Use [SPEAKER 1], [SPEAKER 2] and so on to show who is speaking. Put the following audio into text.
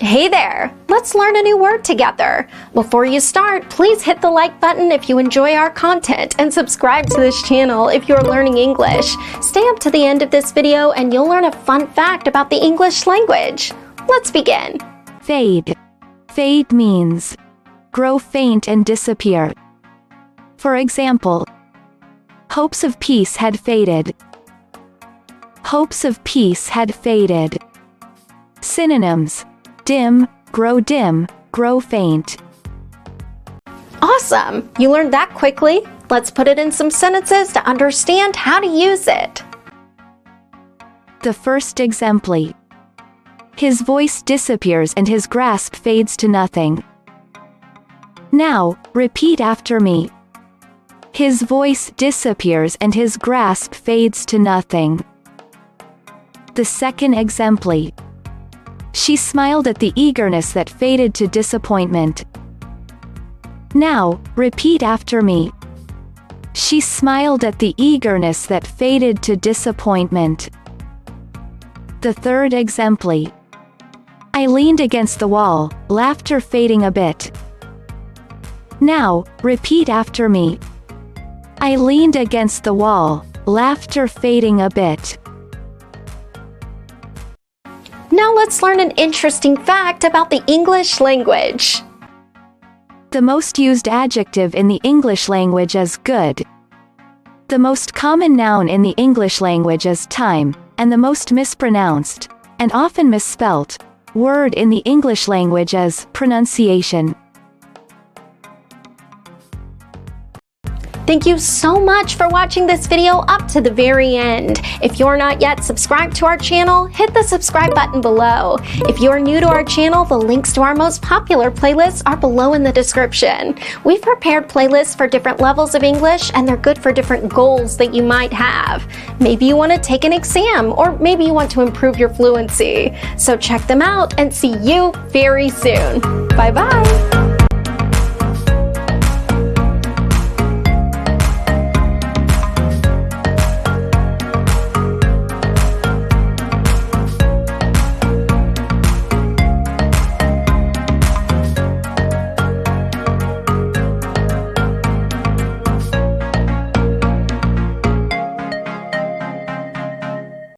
[SPEAKER 1] Hey there! Let's learn a new word together. Before you start, please hit the like button if you enjoy our content and subscribe to this channel if you're learning English. Stay up to the end of this video and you'll learn a fun fact about the English language. Let's begin.
[SPEAKER 2] Fade. Fade means grow faint and disappear. For example, hopes of peace had faded. Hopes of peace had faded. Synonyms: dim, grow faint.
[SPEAKER 1] Awesome! You learned that quickly. Let's put it in some sentences to understand how to use it.
[SPEAKER 2] The first exemplar. His voice disappears and his grasp fades to nothing. Now, repeat after me. His voice disappears and his grasp fades to nothing. The second exemplar. She smiled at the eagerness that faded to disappointment. Now, repeat after me. She smiled at the eagerness that faded to disappointment. The third exemplar. I leaned against the wall, laughter fading a bit. Now, repeat after me. I leaned against the wall, laughter fading a bit.
[SPEAKER 1] Now let's learn an interesting fact about the English language.
[SPEAKER 2] The most used adjective in the English language is good. The most common noun in the English language is time, and the most mispronounced, and often misspelt, word in the English language is pronunciation.
[SPEAKER 1] Thank you so much for watching this video up to the very end. If you're not yet subscribed to our channel, hit the subscribe button below. If you're new to our channel, the links to our most popular playlists are below in the description. We've prepared playlists for different levels of English, and they're good for different goals that you might have. Maybe you want to take an exam, or maybe you want to improve your fluency. So check them out and see you very soon. Bye-bye.